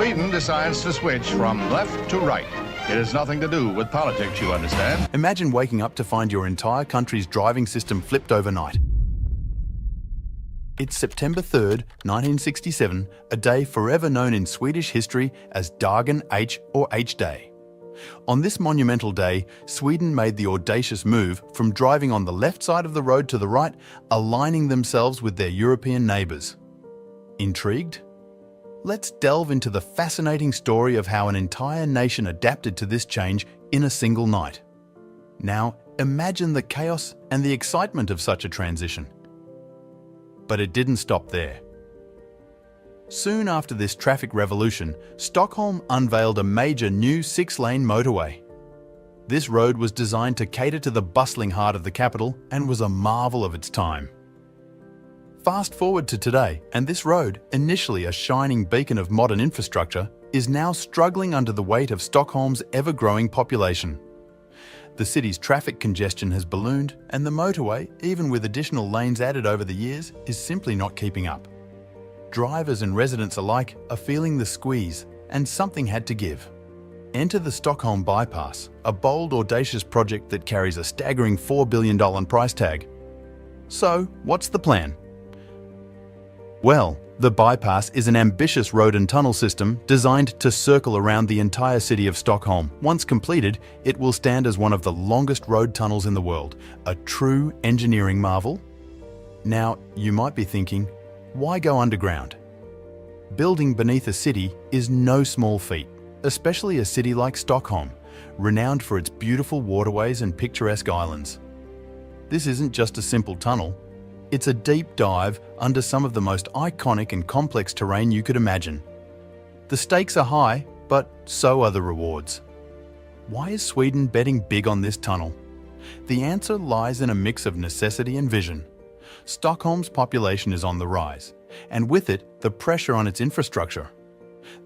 Sweden decides to switch from left to right. It has nothing to do with politics, you understand. Imagine waking up to find your entire country's driving system flipped overnight. It's September 3rd, 1967, a day forever known in Swedish history as Dagen H or H-Day. On this monumental day, Sweden made the audacious move from driving on the left side of the road to the right, aligning themselves with their European neighbours. Intrigued? Let's delve into the fascinating story of how an entire nation adapted to this change in a single night. Now, imagine the chaos and the excitement of such a transition. But it didn't stop there. Soon after this traffic revolution, Stockholm unveiled a major new 6-lane motorway. This road was designed to cater to the bustling heart of the capital and was a marvel of its time. Fast forward to today, and this road, initially a shining beacon of modern infrastructure, is now struggling under the weight of Stockholm's ever-growing population. The city's traffic congestion has ballooned, and the motorway, even with additional lanes added over the years, is simply not keeping up. Drivers and residents alike are feeling the squeeze, and something had to give. Enter the Stockholm Bypass, a bold, audacious project that carries a staggering $4 billion price tag. So, what's the plan? Well, the bypass is an ambitious road and tunnel system designed to circle around the entire city of Stockholm. Once completed, it will stand as one of the longest road tunnels in the world, a true engineering marvel. Now, you might be thinking, why go underground? Building beneath a city is no small feat, especially a city like Stockholm, renowned for its beautiful waterways and picturesque islands. This isn't just a simple tunnel. It's a deep dive under some of the most iconic and complex terrain you could imagine. The stakes are high, but so are the rewards. Why is Sweden betting big on this tunnel? The answer lies in a mix of necessity and vision. Stockholm's population is on the rise, and with it, the pressure on its infrastructure.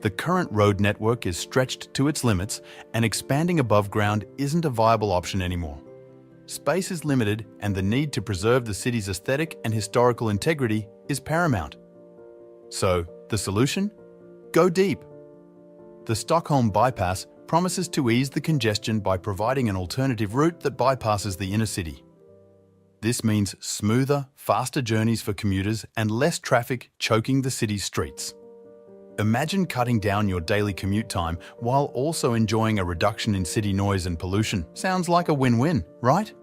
The current road network is stretched to its limits, and expanding above ground isn't a viable option anymore. Space is limited, and the need to preserve the city's aesthetic and historical integrity is paramount. So, the solution? Go deep. The Stockholm Bypass promises to ease the congestion by providing an alternative route that bypasses the inner city. This means smoother, faster journeys for commuters and less traffic choking the city's streets. Imagine cutting down your daily commute time while also enjoying a reduction in city noise and pollution. Sounds like a win-win, right?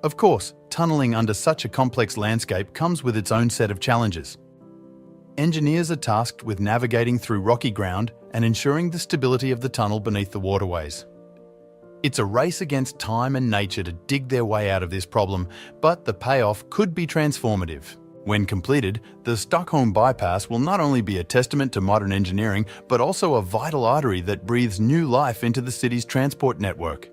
Of course, tunneling under such a complex landscape comes with its own set of challenges. Engineers are tasked with navigating through rocky ground and ensuring the stability of the tunnel beneath the waterways. It's a race against time and nature to dig their way out of this problem, but the payoff could be transformative. When completed, the Stockholm Bypass will not only be a testament to modern engineering, but also a vital artery that breathes new life into the city's transport network.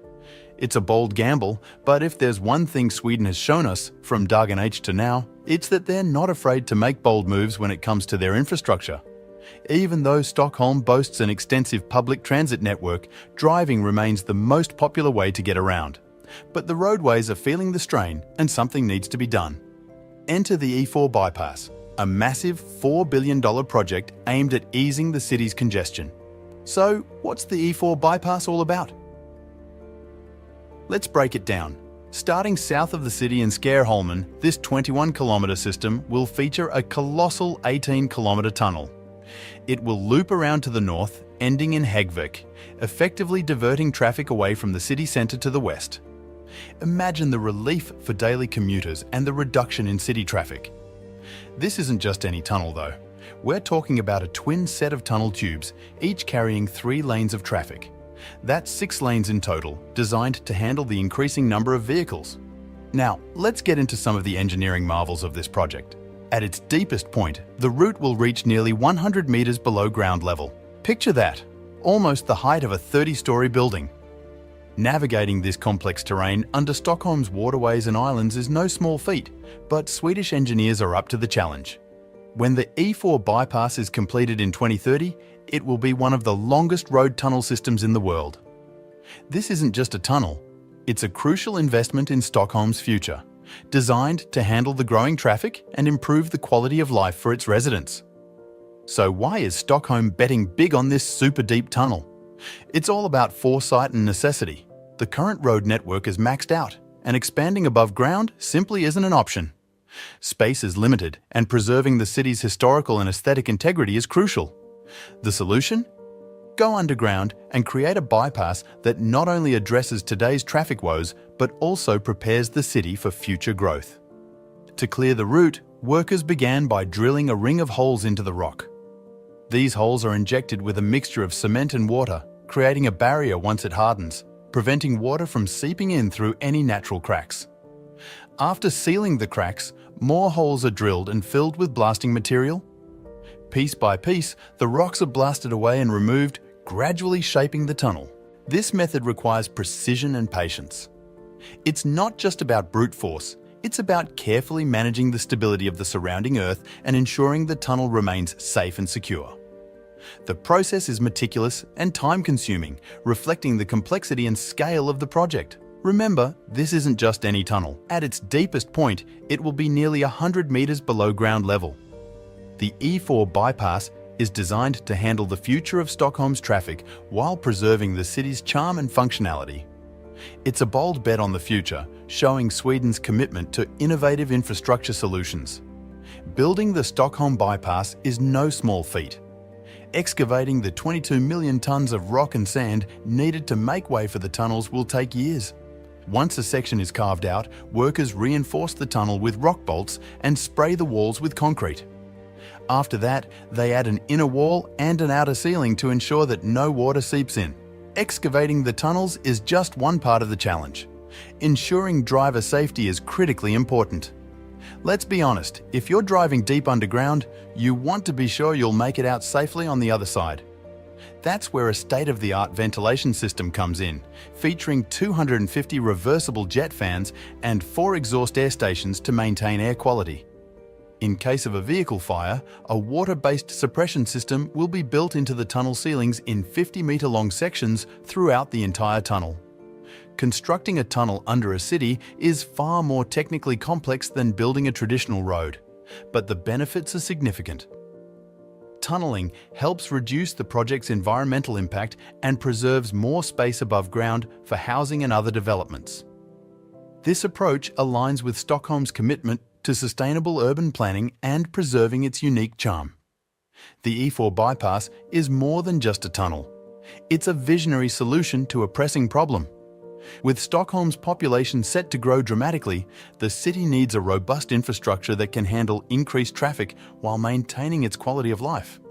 It's a bold gamble, but if there's one thing Sweden has shown us, from Dagen H to now, it's that they're not afraid to make bold moves when it comes to their infrastructure. Even though Stockholm boasts an extensive public transit network, driving remains the most popular way to get around. But the roadways are feeling the strain, and something needs to be done. Enter the E4 Bypass, a massive $4 billion project aimed at easing the city's congestion. So, what's the E4 Bypass all about? Let's break it down. Starting south of the city in Skärholmen, this 21-kilometre system will feature a colossal 18-kilometre tunnel. It will loop around to the north, ending in Häggvik, effectively diverting traffic away from the city centre to the west. Imagine the relief for daily commuters and the reduction in city traffic. This isn't just any tunnel though. We're talking about a twin set of tunnel tubes, each carrying 3 lanes of traffic. That's 6 lanes in total, designed to handle the increasing number of vehicles. Now, let's get into some of the engineering marvels of this project. At its deepest point, the route will reach nearly 100 meters below ground level. Picture that, almost the height of a 30-story building. Navigating this complex terrain under Stockholm's waterways and islands is no small feat, but Swedish engineers are up to the challenge. When the E4 bypass is completed in 2030, it will be one of the longest road tunnel systems in the world. This isn't just a tunnel, it's a crucial investment in Stockholm's future, designed to handle the growing traffic and improve the quality of life for its residents. So why is Stockholm betting big on this super deep tunnel? It's all about foresight and necessity. The current road network is maxed out, and expanding above ground simply isn't an option. Space is limited, and preserving the city's historical and aesthetic integrity is crucial. The solution? Go underground and create a bypass that not only addresses today's traffic woes, but also prepares the city for future growth. To clear the route, workers began by drilling a ring of holes into the rock. These holes are injected with a mixture of cement and water, creating a barrier once it hardens, preventing water from seeping in through any natural cracks. After sealing the cracks, more holes are drilled and filled with blasting material. Piece by piece, the rocks are blasted away and removed, gradually shaping the tunnel. This method requires precision and patience. It's not just about brute force, it's about carefully managing the stability of the surrounding earth and ensuring the tunnel remains safe and secure. The process is meticulous and time-consuming, reflecting the complexity and scale of the project. Remember, this isn't just any tunnel. At its deepest point, it will be nearly 100 meters below ground level. The E4 bypass is designed to handle the future of Stockholm's traffic while preserving the city's charm and functionality. It's a bold bet on the future, showing Sweden's commitment to innovative infrastructure solutions. Building the Stockholm bypass is no small feat. Excavating the 22 million tons of rock and sand needed to make way for the tunnels will take years. Once a section is carved out, workers reinforce the tunnel with rock bolts and spray the walls with concrete. After that, they add an inner wall and an outer ceiling to ensure that no water seeps in. Excavating the tunnels is just one part of the challenge. Ensuring driver safety is critically important. Let's be honest, if you're driving deep underground, you want to be sure you'll make it out safely on the other side. That's where a state-of-the-art ventilation system comes in, featuring 250 reversible jet fans and 4 exhaust air stations to maintain air quality. In case of a vehicle fire, a water-based suppression system will be built into the tunnel ceilings in 50-meter-long sections throughout the entire tunnel. Constructing a tunnel under a city is far more technically complex than building a traditional road, but the benefits are significant. Tunneling helps reduce the project's environmental impact and preserves more space above ground for housing and other developments. This approach aligns with Stockholm's commitment to sustainable urban planning and preserving its unique charm. The E4 bypass is more than just a tunnel. It's a visionary solution to a pressing problem. With Stockholm's population set to grow dramatically, the city needs a robust infrastructure that can handle increased traffic while maintaining its quality of life.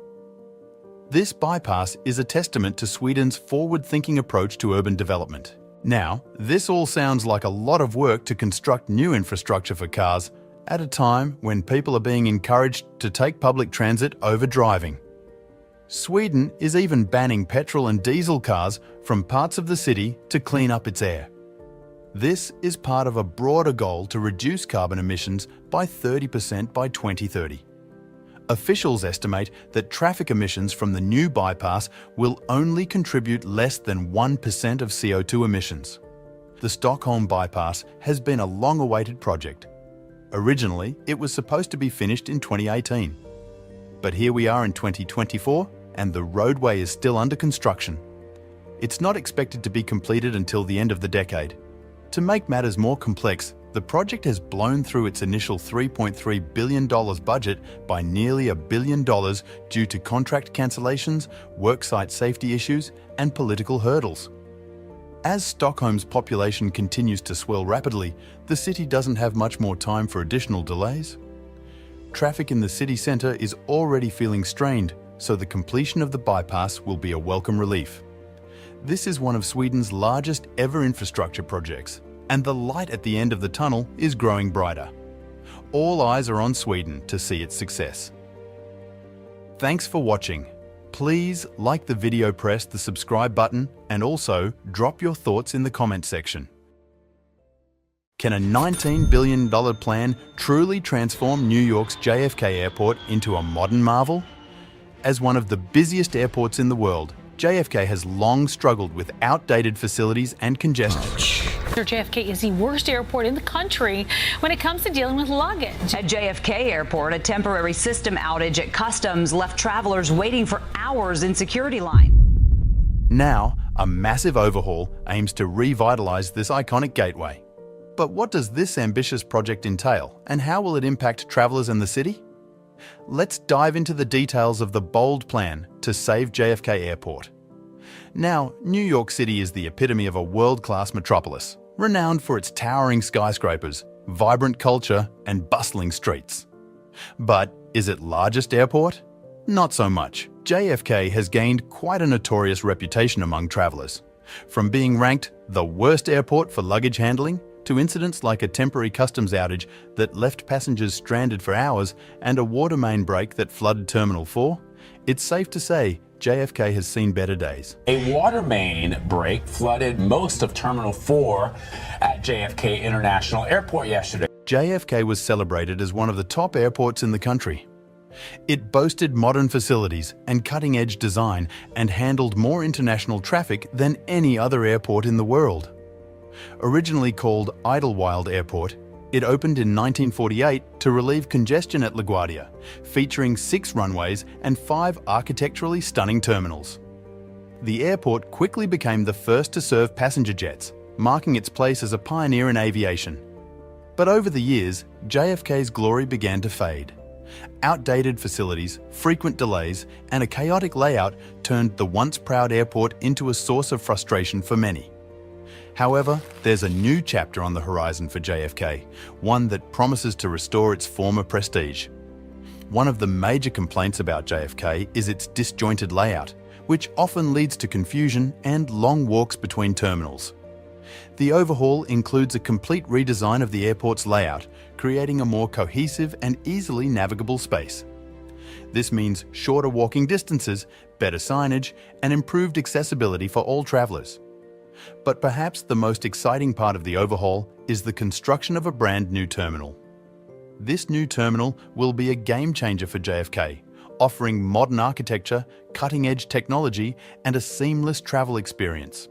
This bypass is a testament to Sweden's forward-thinking approach to urban development. Now, this all sounds like a lot of work to construct new infrastructure for cars at a time when people are being encouraged to take public transit over driving. Sweden is even banning petrol and diesel cars from parts of the city to clean up its air. This is part of a broader goal to reduce carbon emissions by 30% by 2030. Officials estimate that traffic emissions from the new bypass will only contribute less than 1% of CO2 emissions. The Stockholm bypass has been a long-awaited project. Originally, it was supposed to be finished in 2018. But here we are in 2024, and the roadway is still under construction. It's not expected to be completed until the end of the decade. To make matters more complex, the project has blown through its initial $3.3 billion budget by nearly $1 billion due to contract cancellations, worksite safety issues, and political hurdles. As Stockholm's population continues to swell rapidly, the city doesn't have much more time for additional delays. Traffic in the city centre is already feeling strained, so the completion of the bypass will be a welcome relief. This is one of Sweden's largest ever infrastructure projects, and the light at the end of the tunnel is growing brighter. All eyes are on Sweden to see its success. Thanks for watching. Please like the video, press the subscribe button, and also drop your thoughts in the comment section. Can a $19 billion plan truly transform New York's JFK Airport into a modern marvel? As one of the busiest airports in the world, JFK has long struggled with outdated facilities and congestion. JFK is the worst airport in the country when it comes to dealing with luggage. At JFK Airport, a temporary system outage at customs left travelers waiting for hours in security line. Now, a massive overhaul aims to revitalize this iconic gateway. But what does this ambitious project entail, and how will it impact travelers in the city? Let's dive into the details of the bold plan to save JFK Airport. Now, New York City is the epitome of a world-class metropolis, renowned for its towering skyscrapers, vibrant culture, and bustling streets. But is it largest airport? Not so much. JFK has gained quite a notorious reputation among travelers, from being ranked the worst airport for luggage handling to incidents like a temporary customs outage that left passengers stranded for hours and a water main break that flooded Terminal 4. It's safe to say JFK has seen better days. A water main break flooded most of Terminal 4 at JFK International Airport yesterday. JFK was celebrated as one of the top airports in the country. It boasted modern facilities and cutting-edge design and handled more international traffic than any other airport in the world. Originally called Idlewild Airport, it opened in 1948 to relieve congestion at LaGuardia, featuring 6 runways and 5 architecturally stunning terminals. The airport quickly became the first to serve passenger jets, marking its place as a pioneer in aviation. But over the years, JFK's glory began to fade. Outdated facilities, frequent delays, and a chaotic layout turned the once proud airport into a source of frustration for many. However, there's a new chapter on the horizon for JFK, one that promises to restore its former prestige. One of the major complaints about JFK is its disjointed layout, which often leads to confusion and long walks between terminals. The overhaul includes a complete redesign of the airport's layout, creating a more cohesive and easily navigable space. This means shorter walking distances, better signage, and improved accessibility for all travelers. But perhaps the most exciting part of the overhaul is the construction of a brand new terminal. This new terminal will be a game changer for JFK, offering modern architecture, cutting-edge technology, and a seamless travel experience.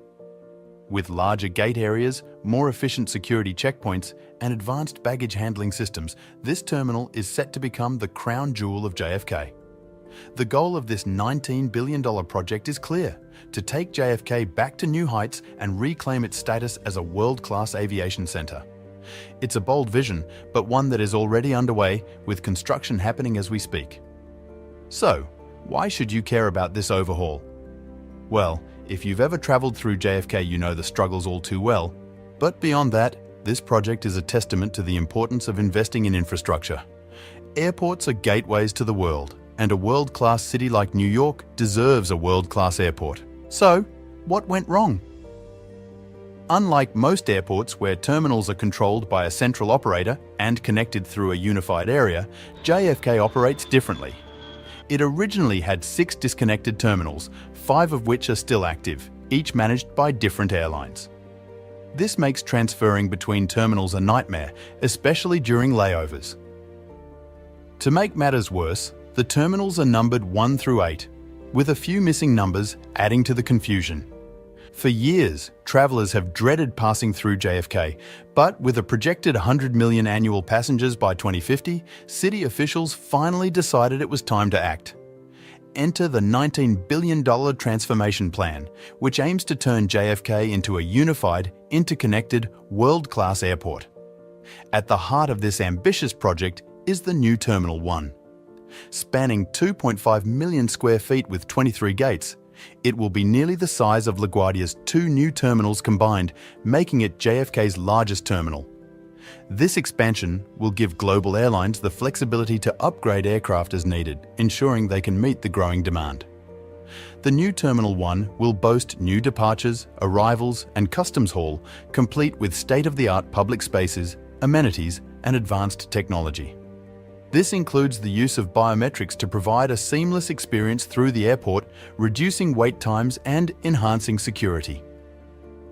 With larger gate areas, more efficient security checkpoints, and advanced baggage handling systems, this terminal is set to become the crown jewel of JFK. The goal of this $19 billion project is clear: to take JFK back to new heights and reclaim its status as a world-class aviation center. It's a bold vision, but one that is already underway, with construction happening as we speak. So, why should you care about this overhaul? Well, if you've ever traveled through JFK, you know the struggles all too well. But beyond that, this project is a testament to the importance of investing in infrastructure. Airports are gateways to the world, and a world-class city like New York deserves a world-class airport. So, what went wrong? Unlike most airports where terminals are controlled by a central operator and connected through a unified area, JFK operates differently. It originally had 6 disconnected terminals, 5 of which are still active, each managed by different airlines. This makes transferring between terminals a nightmare, especially during layovers. To make matters worse, the terminals are numbered 1 through 8, with a few missing numbers adding to the confusion. For years, travelers have dreaded passing through JFK, but with a projected 100 million annual passengers by 2050, city officials finally decided it was time to act. Enter the $19 billion transformation plan, which aims to turn JFK into a unified, interconnected, world-class airport. At the heart of this ambitious project is the new Terminal 1. Spanning 2.5 million square feet with 23 gates, it will be nearly the size of LaGuardia's 2 new terminals combined, making it JFK's largest terminal. This expansion will give global airlines the flexibility to upgrade aircraft as needed, ensuring they can meet the growing demand. The new Terminal 1 will boast new departures, arrivals, and customs hall, complete with state-of-the-art public spaces, amenities, and advanced technology. This includes the use of biometrics to provide a seamless experience through the airport, reducing wait times and enhancing security.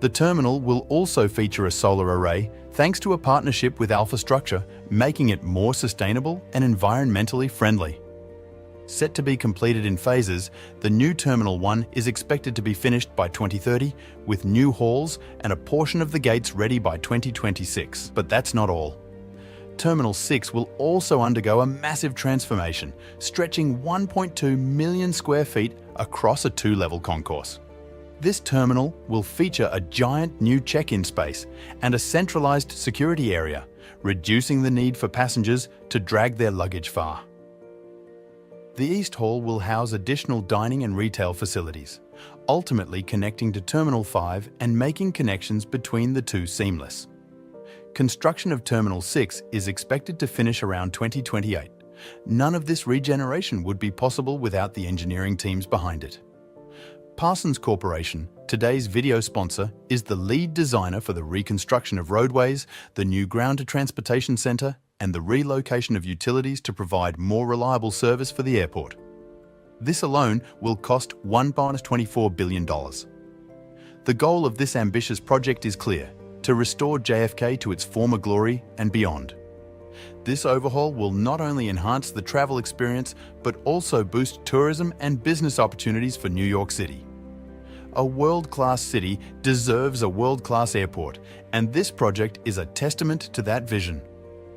The terminal will also feature a solar array thanks to a partnership with Alpha Structure, making it more sustainable and environmentally friendly. Set to be completed in phases, the new Terminal 1 is expected to be finished by 2030, with new halls and a portion of the gates ready by 2026. But that's not all. Terminal 6 will also undergo a massive transformation, stretching 1.2 million square feet across a 2-level concourse. This terminal will feature a giant new check-in space and a centralized security area, reducing the need for passengers to drag their luggage far. The East Hall will house additional dining and retail facilities, ultimately connecting to Terminal 5 and making connections between the two seamless. Construction of Terminal 6 is expected to finish around 2028. None of this regeneration would be possible without the engineering teams behind it. Parsons Corporation, today's video sponsor, is the lead designer for the reconstruction of roadways, the new ground-to-transportation centre, and the relocation of utilities to provide more reliable service for the airport. This alone will cost $1.24 billion. The goal of this ambitious project is clear: to restore JFK to its former glory and beyond. This overhaul will not only enhance the travel experience, but also boost tourism and business opportunities for New York City. A world-class city deserves a world-class airport, and this project is a testament to that vision.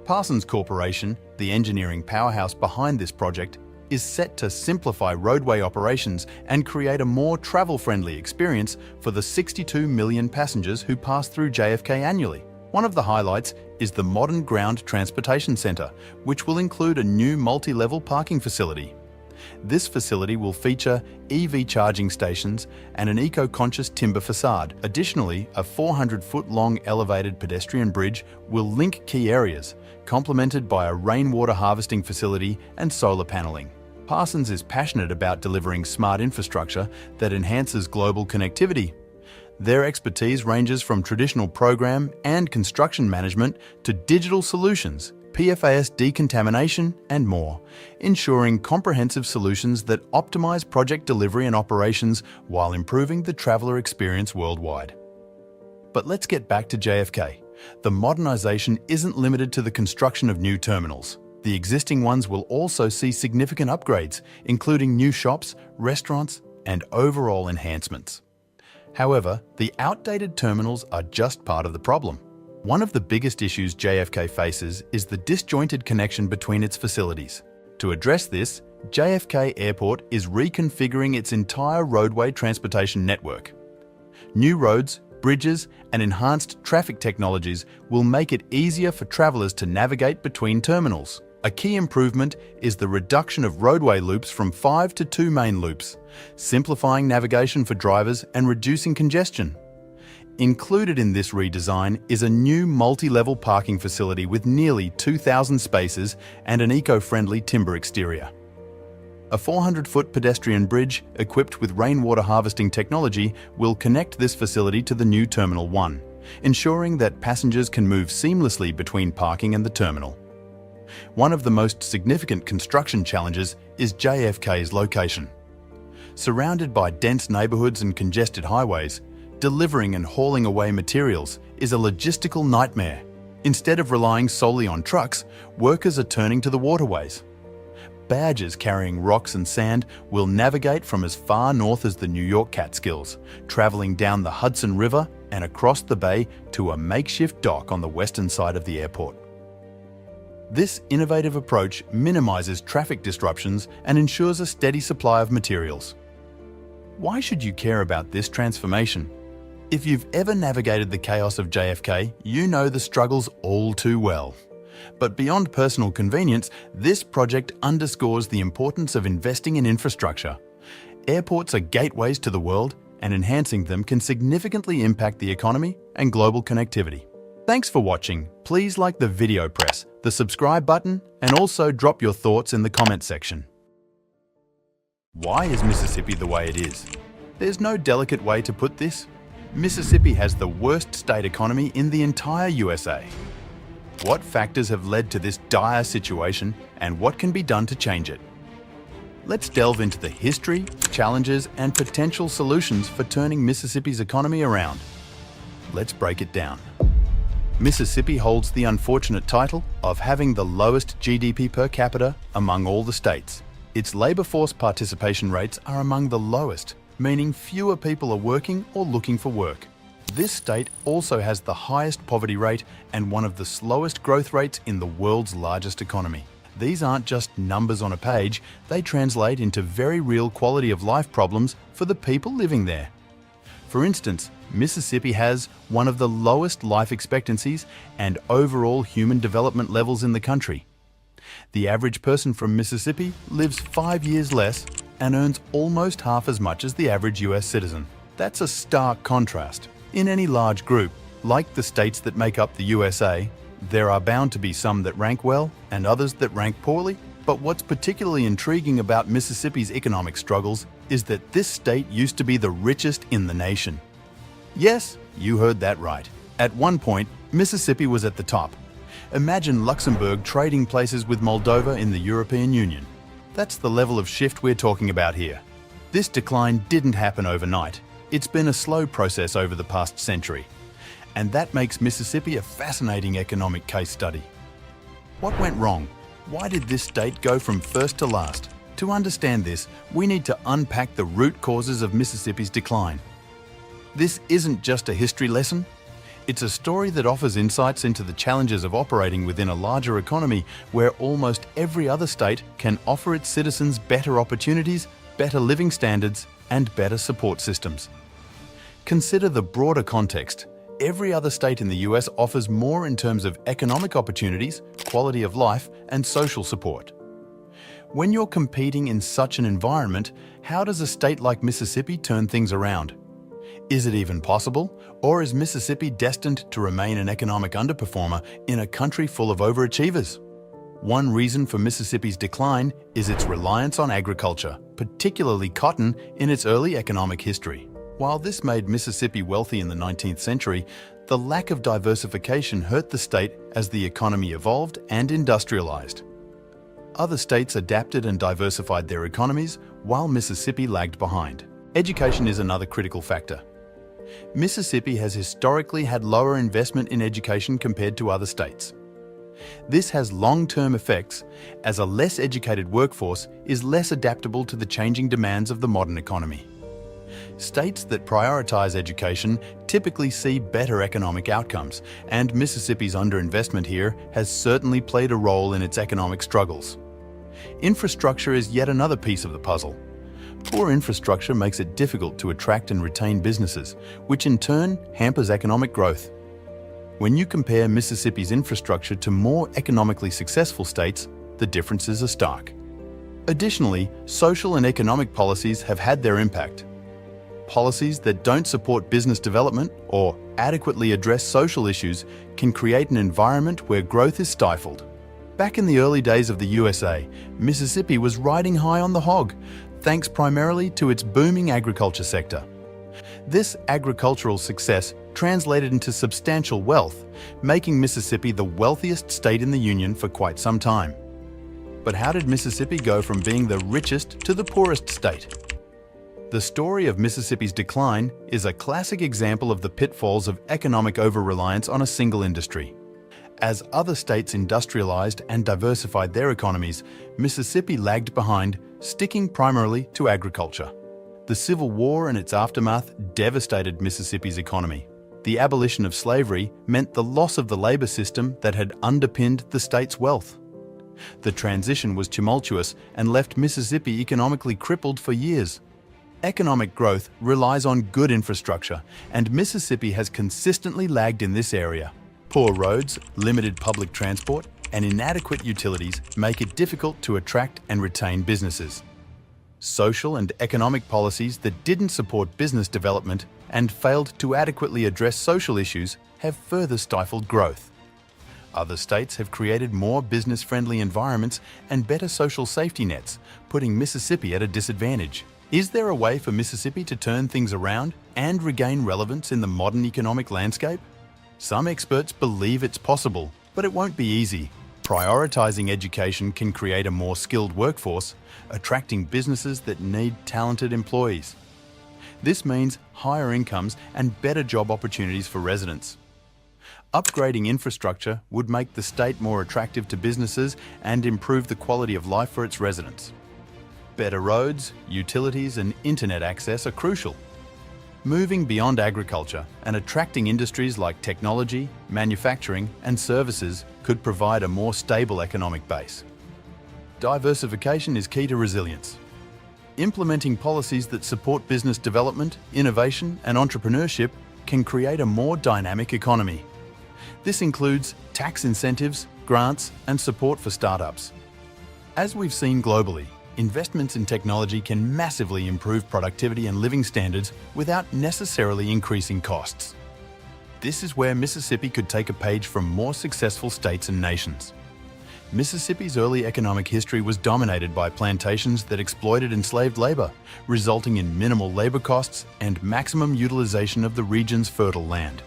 Parsons Corporation, the engineering powerhouse behind this project, is set to simplify roadway operations and create a more travel-friendly experience for the 62 million passengers who pass through JFK annually. One of the highlights is the modern ground transportation centre, which will include a new multi-level parking facility. This facility will feature EV charging stations and an eco-conscious timber facade. Additionally, a 400-foot-long elevated pedestrian bridge will link key areas, complemented by a rainwater harvesting facility and solar paneling. Parsons is passionate about delivering smart infrastructure that enhances global connectivity. Their expertise ranges from traditional program and construction management to digital solutions, PFAS decontamination, and more, ensuring comprehensive solutions that optimize project delivery and operations while improving the traveler experience worldwide. But let's get back to JFK. The modernization isn't limited to the construction of new terminals. The existing ones will also see significant upgrades, including new shops, restaurants, and overall enhancements. However, the outdated terminals are just part of the problem. One of the biggest issues JFK faces is the disjointed connection between its facilities. To address this, JFK Airport is reconfiguring its entire roadway transportation network. New roads, bridges, and enhanced traffic technologies will make it easier for travelers to navigate between terminals. A key improvement is the reduction of roadway loops from 5 to 2 main loops, simplifying navigation for drivers and reducing congestion. Included in this redesign is a new multi-level parking facility with nearly 2,000 spaces and an eco-friendly timber exterior. A 400-foot pedestrian bridge equipped with rainwater harvesting technology will connect this facility to the new Terminal 1, ensuring that passengers can move seamlessly between parking and the terminal. One of the most significant construction challenges is JFK's location. Surrounded by dense neighbourhoods and congested highways, delivering and hauling away materials is a logistical nightmare. Instead of relying solely on trucks, workers are turning to the waterways. Barges carrying rocks and sand will navigate from as far north as the New York Catskills, travelling down the Hudson River and across the bay to a makeshift dock on the western side of the airport. This innovative approach minimises traffic disruptions and ensures a steady supply of materials. Why should you care about this transformation? If you've ever navigated the chaos of JFK, you know the struggles all too well. But beyond personal convenience, this project underscores the importance of investing in infrastructure. Airports are gateways to the world, and enhancing them can significantly impact the economy and global connectivity. Thanks for watching. Please like the video, press the subscribe button, and also drop your thoughts in the comment section. Why is Mississippi the way it is? There's no delicate way to put this. Mississippi has the worst state economy in the entire USA. What factors have led to this dire situation, and what can be done to change it? Let's delve into the history, challenges, and potential solutions for turning Mississippi's economy around. Let's break it down. Mississippi holds the unfortunate title of having the lowest GDP per capita among all the states. Its labour force participation rates are among the lowest, meaning fewer people are working or looking for work. This state also has the highest poverty rate and one of the slowest growth rates in the world's largest economy. These aren't just numbers on a page, they translate into very real quality of life problems for the people living there. For instance, Mississippi has one of the lowest life expectancies and overall human development levels in the country. The average person from Mississippi lives 5 years less and earns almost half as much as the average US citizen. That's a stark contrast. In any large group, like the states that make up the USA, there are bound to be some that rank well and others that rank poorly. But what's particularly intriguing about Mississippi's economic struggles is that this state used to be the richest in the nation. Yes, you heard that right. At one point, Mississippi was at the top. Imagine Luxembourg trading places with Moldova in the European Union. That's the level of shift we're talking about here. This decline didn't happen overnight. It's been a slow process over the past century. And that makes Mississippi a fascinating economic case study. What went wrong? Why did this state go from first to last? To understand this, we need to unpack the root causes of Mississippi's decline. This isn't just a history lesson. It's a story that offers insights into the challenges of operating within a larger economy where almost every other state can offer its citizens better opportunities, better living standards, and better support systems. Consider the broader context. Every other state in the US offers more in terms of economic opportunities, quality of life, and social support. When you're competing in such an environment, how does a state like Mississippi turn things around? Is it even possible, or is Mississippi destined to remain an economic underperformer in a country full of overachievers? One reason for Mississippi's decline is its reliance on agriculture, particularly cotton, in its early economic history. While this made Mississippi wealthy in the 19th century, the lack of diversification hurt the state as the economy evolved and industrialized. Other states adapted and diversified their economies, while Mississippi lagged behind. Education is another critical factor. Mississippi has historically had lower investment in education compared to other states. This has long-term effects, as a less educated workforce is less adaptable to the changing demands of the modern economy. States that prioritize education typically see better economic outcomes, and Mississippi's underinvestment here has certainly played a role in its economic struggles. Infrastructure is yet another piece of the puzzle. Poor infrastructure makes it difficult to attract and retain businesses, which in turn hampers economic growth. When you compare Mississippi's infrastructure to more economically successful states, the differences are stark. Additionally, social and economic policies have had their impact. Policies that don't support business development or adequately address social issues can create an environment where growth is stifled. Back in the early days of the USA, Mississippi was riding high on the hog, thanks primarily to its booming agriculture sector. This agricultural success translated into substantial wealth, making Mississippi the wealthiest state in the Union for quite some time. But how did Mississippi go from being the richest to the poorest state? The story of Mississippi's decline is a classic example of the pitfalls of economic over-reliance on a single industry. As other states industrialized and diversified their economies, Mississippi lagged behind, sticking primarily to agriculture. The Civil War and its aftermath devastated Mississippi's economy. The abolition of slavery meant the loss of the labor system that had underpinned the state's wealth. The transition was tumultuous and left Mississippi economically crippled for years. Economic growth relies on good infrastructure, and Mississippi has consistently lagged in this area. Poor roads, limited public transport, and inadequate utilities make it difficult to attract and retain businesses. Social and economic policies that didn't support business development and failed to adequately address social issues have further stifled growth. Other states have created more business-friendly environments and better social safety nets, putting Mississippi at a disadvantage. Is there a way for Mississippi to turn things around and regain relevance in the modern economic landscape? Some experts believe it's possible, but it won't be easy. Prioritizing education can create a more skilled workforce, attracting businesses that need talented employees. This means higher incomes and better job opportunities for residents. Upgrading infrastructure would make the state more attractive to businesses and improve the quality of life for its residents. Better roads, utilities, and internet access are crucial. Moving beyond agriculture and attracting industries like technology, manufacturing, and services could provide a more stable economic base. Diversification is key to resilience. Implementing policies that support business development, innovation, and entrepreneurship can create a more dynamic economy. This includes tax incentives, grants, and support for startups. As we've seen globally, investments in technology can massively improve productivity and living standards without necessarily increasing costs. This is where Mississippi could take a page from more successful states and nations. Mississippi's early economic history was dominated by plantations that exploited enslaved labor, resulting in minimal labor costs and maximum utilization of the region's fertile land.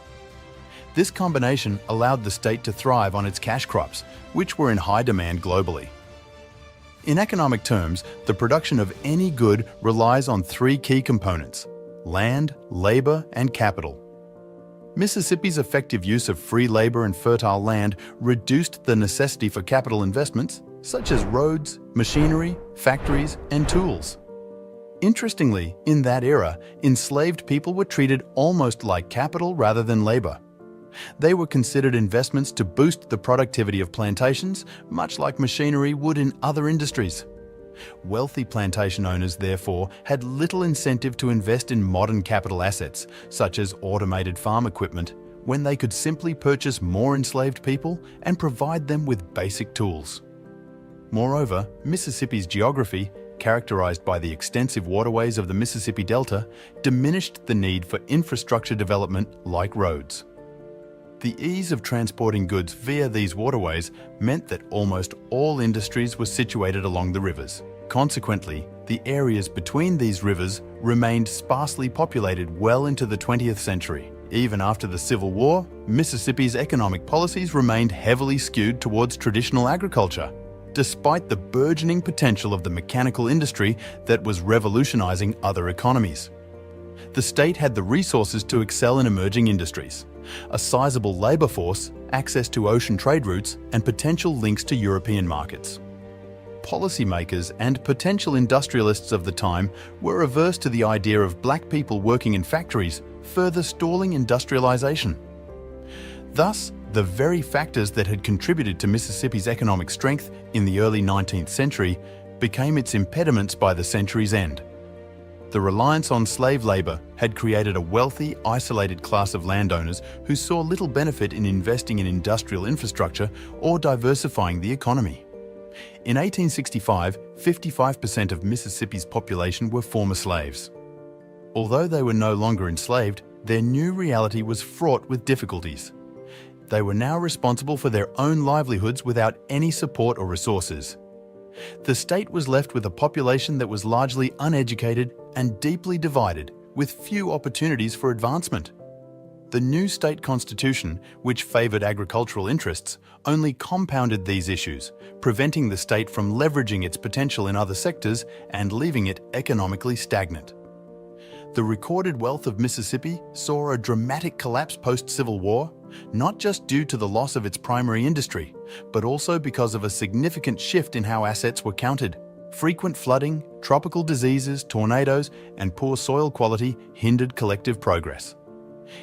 This combination allowed the state to thrive on its cash crops, which were in high demand globally. In economic terms, the production of any good relies on three key components: land, labor, and capital. Mississippi's effective use of free labor and fertile land reduced the necessity for capital investments, such as roads, machinery, factories, and tools. Interestingly, in that era, enslaved people were treated almost like capital rather than labor. They were considered investments to boost the productivity of plantations, much like machinery would in other industries. Wealthy plantation owners, therefore, had little incentive to invest in modern capital assets, such as automated farm equipment, when they could simply purchase more enslaved people and provide them with basic tools. Moreover, Mississippi's geography, characterized by the extensive waterways of the Mississippi Delta, diminished the need for infrastructure development like roads. The ease of transporting goods via these waterways meant that almost all industries were situated along the rivers. Consequently, the areas between these rivers remained sparsely populated well into the 20th century. Even after the Civil War, Mississippi's economic policies remained heavily skewed towards traditional agriculture, despite the burgeoning potential of the mechanical industry that was revolutionizing other economies. The state had the resources to excel in emerging industries, a sizable labor force, access to ocean trade routes, and potential links to European markets. Policymakers and potential industrialists of the time were averse to the idea of black people working in factories, further stalling industrialization. Thus, the very factors that had contributed to Mississippi's economic strength in the early 19th century became its impediments by the century's end. The reliance on slave labor had created a wealthy, isolated class of landowners who saw little benefit in investing in industrial infrastructure or diversifying the economy. In 1865, 55% of Mississippi's population were former slaves. Although they were no longer enslaved, their new reality was fraught with difficulties. They were now responsible for their own livelihoods without any support or resources. The state was left with a population that was largely uneducated and deeply divided, with few opportunities for advancement. The new state constitution, which favoured agricultural interests, only compounded these issues, preventing the state from leveraging its potential in other sectors and leaving it economically stagnant. The recorded wealth of Mississippi saw a dramatic collapse post-Civil War, not just due to the loss of its primary industry, but also because of a significant shift in how assets were counted. Frequent flooding, tropical diseases, tornadoes, and poor soil quality hindered collective progress.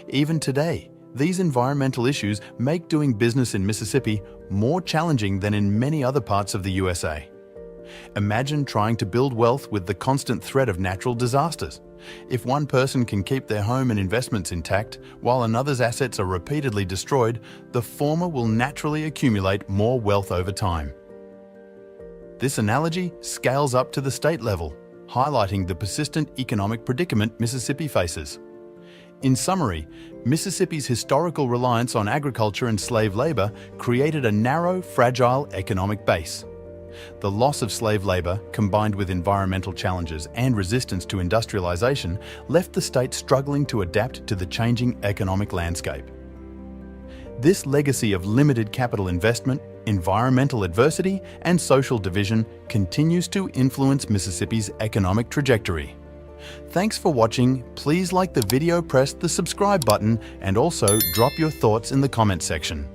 Even today, these environmental issues make doing business in Mississippi more challenging than in many other parts of the USA. Imagine trying to build wealth with the constant threat of natural disasters. If one person can keep their home and investments intact, while another's assets are repeatedly destroyed, the former will naturally accumulate more wealth over time. This analogy scales up to the state level, highlighting the persistent economic predicament Mississippi faces. In summary, Mississippi's historical reliance on agriculture and slave labor created a narrow, fragile economic base. The loss of slave labor, combined with environmental challenges and resistance to industrialization, left the state struggling to adapt to the changing economic landscape. This legacy of limited capital investment, environmental adversity, and social division continues to influence Mississippi's economic trajectory. Thanks for watching. Please like the video, press the subscribe button, and also drop your thoughts in the comment section.